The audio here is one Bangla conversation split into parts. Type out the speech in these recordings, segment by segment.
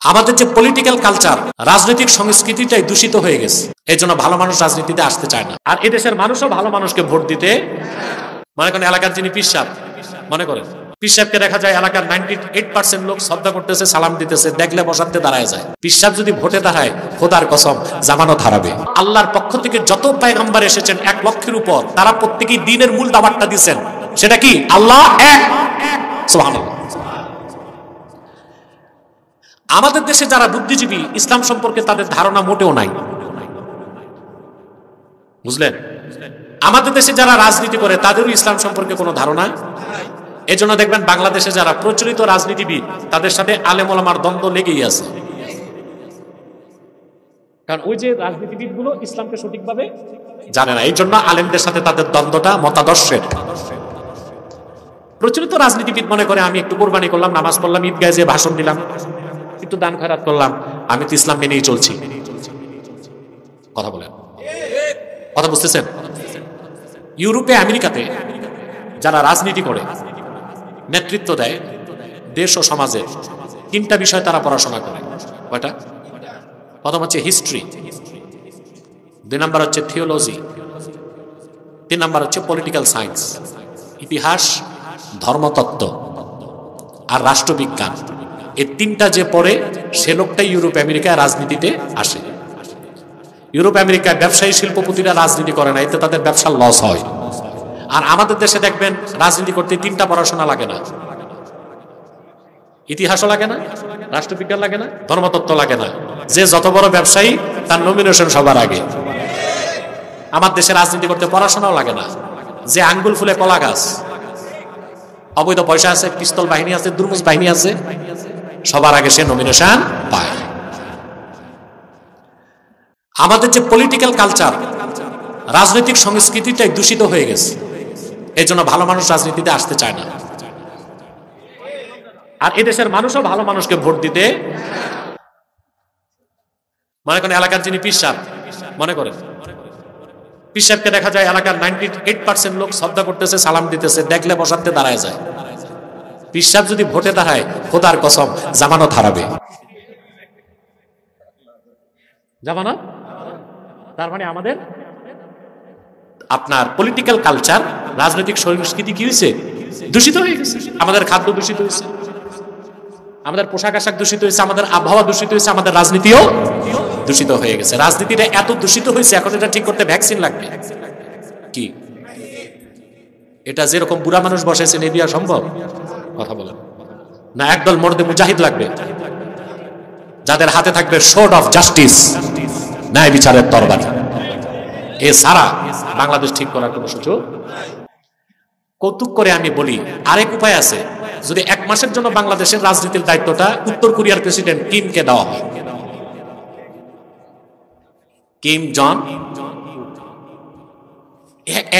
আমাদের যে পলিটিক্যাল কালচার, রাজনৈতিক সংস্কৃতিটাই দূষিত হয়ে গেছে। এই জন্য ভালো মানুষ রাজনীতিতে আসতে চায় না। আর এদেশের মানুষও ভালো মানুষকে ভোট দিতে, মনে করেন এলাকার যিনি পীর সাহেব, মনে করেন পীর সাহেবকে দেখা যায় এলাকার 98% লোক শ্রদ্ধা করতেছে, সালাম দিতেছে, দেখলে বসাতে দাঁড়ায় যায়। পীর সাহেব যদি ভোটে দাঁড়ায়, খোদার কসম জামানত হারাবে। আল্লাহর পক্ষ থেকে যত পয়গম্বর এসেছেন 1 লক্ষের উপর, তারা প্রত্যেকেই দ্বীনের মূল দাওয়াতটা দিয়েছেন। সেটা কি? আল্লাহ এক। সুবহানাল্লাহ। আমাদের দেশে যারা বুদ্ধিজীবী, ইসলাম সম্পর্কে তাদের ধারণা মোটেও নাই, বুঝলেন? আমাদের দেশে যারা রাজনীতি করে তাদেরও ইসলাম সম্পর্কে কোনো ধারণা। এজন্য দেখবেন বাংলাদেশে যারা প্রচলিত রাজনীতিবিদ, তাদের সাথে আলেম ওলামার দ্বন্দ্ব লেগেই আছে। কারণ ওই যে রাজনীতিবিদ গুলো ইসলামকে সঠিকভাবে জানে না, এই জন্য আলেমদের সাথে তাদের দ্বন্দ্বটা মতাদর্শের। প্রচলিত রাজনীতিবিদ মনে করে আমি একটু কোরবানি করলাম, নামাজ পড়লাম, ঈদগাহে যেয়ে ভাষণ দিলাম, একটু দান খয়রাত করলাম, আমি তো ইসলাম মেনেই চলছি। কথা বলেন, কথা বুঝতেছেন? ইউরোপে, আমেরিকাতে যারা রাজনীতি করে, নেতৃত্ব দেয় দেশ ও সমাজের, 3টা বিষয় তারা পড়াশোনা করে। কয়টা? প্রথম হচ্ছে হিস্ট্রি, 2 নম্বর হচ্ছে থিওলজি, 3 নম্বর হচ্ছে পলিটিক্যাল সায়েন্স, ইতিহাস, ধর্মতত্ত্ব আর রাষ্ট্রবিজ্ঞান। এই 3টা যে পড়ে, সে লোকটাই ইউরোপ আমেরিকায় রাজনীতিতে আসে। ইউরোপ আমেরিকায় ব্যবসায়ী শিল্পপতিরা রাজনীতি করে না, এতে তাদের ব্যবসার লস হয়। আর আমাদের দেশে দেখবেন রাজনীতি করতে 3টা পড়াশোনা লাগে না, ইতিহাসও লাগে না, রাষ্ট্রবিজ্ঞান লাগে না, ধর্মতত্ত্ব লাগে না। যে যত বড় ব্যবসায়ী তার নমিনেশন সবার আগে। আমার দেশে রাজনীতি করতে পড়াশোনাও লাগে না। যে আঙ্গুল ফুলে কলা গাছ, অবৈধ পয়সা আছে, পিস্তল বাহিনী আছে, দুর্মুজ বাহিনী আছে, সবার আগে সে নমিনেশন পায়। আমাদের যে পলিটিক্যাল কালচার, রাজনৈতিক সংস্কৃতিটাই দূষিত হয়ে গেছে। এই জন্য ভালো মানুষ রাজনীতিতে আসতে চায় না। আর এদেশের মানুষও ভালো মানুষকে ভোট দিতে, মনে করেন এলাকার যিনি পীর সাহেব, মনে করেন পীর সাহেবকে দেখা যায় এলাকার 98% লোক শ্রদ্ধা করতেছে, সালাম দিতেছে, দেখলে বসাতে দাঁড়ায় যায়। পীর সাহেব যদি ভোটে দাঁড়ায়, খোদার কসম জামানত হারাবে। জামানত। তার মানে আমাদের আপনার পলিটিক্যাল কালচার, রাজনৈতিক সংস্কৃতি কি হয়েছে? দূষিত হয়ে গেছে। আমাদের খাদ্য দূষিত হয়েছে, আমাদের পোশাক আশাক দূষিত হয়েছে, আমাদের আবহাওয়া দূষিত হয়েছে, আমাদের রাজনীতিও দূষিত হয়ে গেছে। রাজনীতিটা এত দূষিত হয়েছে, এখন এটা ঠিক করতে ভ্যাকসিন লাগবে। কি এটা যেরকম বুড়া মানুষ বসাইছেন, এ দেওয়া সম্ভব? কথা বলেন না। একদল মর্দে মুজাহিদ লাগবে, যাদের হাতে থাকবে সোর্ড অফ জাস্টিস, ন্যায় বিচারের তরবারি। এ সারা বাংলাদেশ ঠিক করার কোনো সুযোগ। কৌতুক করে আমি বলি, আরেক উপায় আছে। যদি 1 মাসের জন্য বাংলাদেশের রাজনীতির দায়িত্বটা উত্তর কোরিয়ার প্রেসিডেন্ট কিমকে দেওয়া হয়, কিম জন,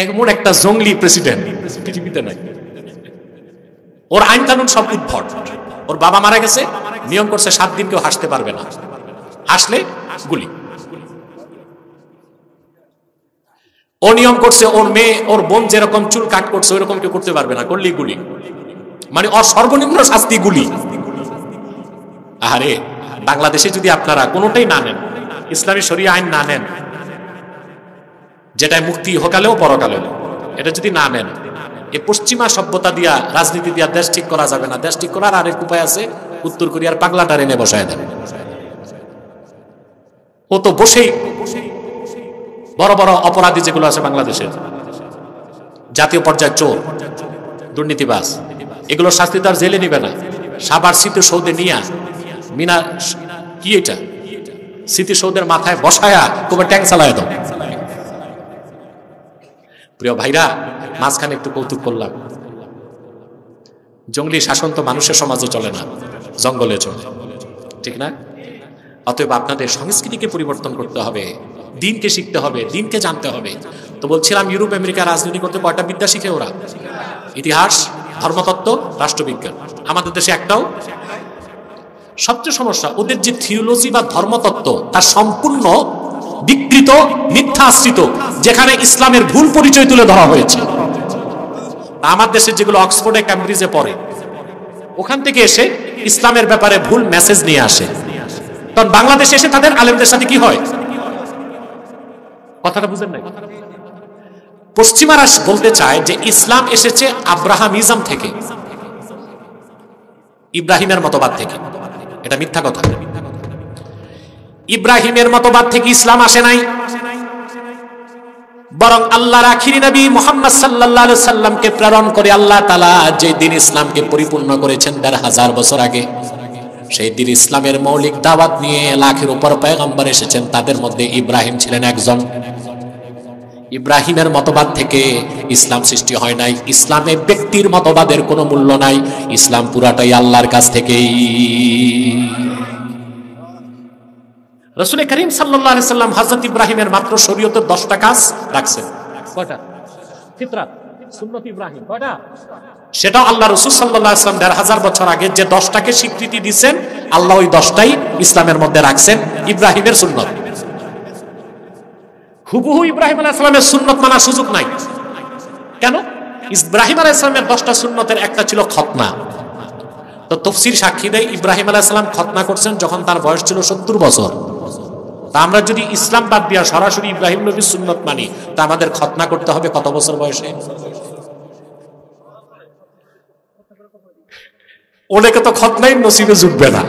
এমন একটা জঙ্গলি প্রেসিডেন্ট পৃথিবীতে নাই। ওর আইন কানুন সব উদ্ভট। ওর বাবা মারা গেছে, নিয়ম করছে 7 দিন কেউ হাসতে পারবে না, হাসলে গুলি। ও নিয়ম করছে ওর মেয়ে, ওর বোন যেরকম চুল কাট করছে ওইরকম কেউ করতে পারবে না, করলেই গুলি। মানে ওর সর্বনিম্ন শাস্তি গুলি। আরে বাংলাদেশে যদি আপনারা কোনোটাই না নেন, ইসলামী শরিয়া আইন না নেন, যেটা মুক্তি ইহকালেও পরকালেও, এটা যদি না নেন, এই পশ্চিমা সভ্যতা দিয়া, রাজনীতি দিয়া দেশ ঠিক করা যাবে না। দেশ ঠিক করার আরেক উপায় আছে, উত্তর কোরিয়ার পাগলাটার এনে বসায় দেন। ও তো বসেই বড় বড় অপরাধী যেগুলো আছে বাংলাদেশের, জাতীয় পর্যায়ে চোর, দুর্নীতিবাজ, এগুলো শাস্তি তার জেলে নিবে না। সাবার স্মৃতিসৌধে নিয়া, মিনা কি এটা, স্মৃতিসৌধের মাথায় বসায়া তোমার ট্যাঙ্ক চালায় দাও। প্রিয় ভাইরা, মাঝখানে একটু কৌতুক করলাম। জঙ্গলি শাসন তো মানুষের সমাজে চলে না, জঙ্গলে চলে, ঠিক না? অতএব আপনাদের সংস্কৃতিকে পরিবর্তন করতে হবে, দিনকে শিখতে হবে, দিনকে জানতে হবে। তো বলছিলাম, ইউরোপ আমেরিকা রাজনীতি করতে কয়টা বিদ্যা শিখে ওরা? ইতিহাস, ধর্মতত্ত্ব, রাষ্ট্রবিজ্ঞান। আমাদের দেশে একটাও। সবচেয়ে সমস্যা, ওদের যে থিওলজি বা ধর্মতত্ত্ব, তার সম্পূর্ণ বিকৃত, মিথ্যা আশ্রিত, যেখানে ইসলামের ভুল পরিচয় তুলে ধরা হয়েছে। আমার দেশে যেগুলো অক্সফোর্ডে, ক্যামব্রিজে পড়ে, ওখান থেকে এসে ইসলামের ব্যাপারে ভুল মেসেজ নিয়ে আসে। কারণ বাংলাদেশে এসে তাদের আলেমদের সাথে কি হয়, কথাটা বুঝেন নাই? পশ্চিমারা বলতে চায় যে ইসলাম এসেছে আব্রাহামিজম থেকে, ইব্রাহিমের মতবাদ থেকে। এটা মিথ্যা কথা। ইব্রাহিমের মতবাদ থেকে ইসলাম আসে নাই, বরং আল্লাহর আখিরি নবী মুহাম্মদ সাল্লাল্লাহু আলাইহি সাল্লামকে প্রেরণ করে আল্লাহ তাআলা যে দিন ইসলামকে পরিপূর্ণ করেছেন ১৫০০ বছর আগে, সেই দিন ইসলামের মৌলিক দাওয়াত নিয়ে লাখের উপর পয়গম্বর এসেছেন। তাদের মধ্যে ইব্রাহিম ছিলেন একজন। ইব্রাহিমের মতবাদ থেকে ইসলাম সৃষ্টি হয় নাই। ইসলামে ব্যক্তির মতবাদের কোনো মূল্য নাই, ইসলাম পুরাটাই আল্লাহর কাছ থেকেই। রাসূল করিম সাল্লাল্লাহু আলাইহি সাল্লাম হযরত ইব্রাহিমের মাত্র শরীয়তের 10টা কাজ রাখছেন। কয়টা? ফিতরাত, সুন্নত ইব্রাহিম। কয়টা? সেটা আল্লাহ রাসূল সাল্লাল্লাহু আলাইহি সাল্লাম ১৫০০ বছর আগে যে 10টাকে স্বীকৃতি দিয়েছেন, আল্লাহ ওই 10টাই ইসলামের মধ্যে রাখছেন, ইব্রাহিমের সুন্নত। হুবহু ইব্রাহিম আলাইহিস সালামের সুন্নত মানার সুযোগ নাই। কেন? ইব্রাহিম আলাইহিস সালামের 10টা সুন্নতের একটা ছিল খতনা। তো তাফসীর সাক্ষী দেয় ইব্রাহিম আলাইহিস সালাম খতনা করছেন যখন তার বয়স ছিল 70 বছর। তা আমরা যদি ইসলাম বাদ দিয়া সরাসরি ইব্রাহিম নবীর সুন্নত মানি, তা আমাদের খতনা করতে হবে কত বছর বয়সে? অনেকে তো খতনাই নসিবে জুটবে না।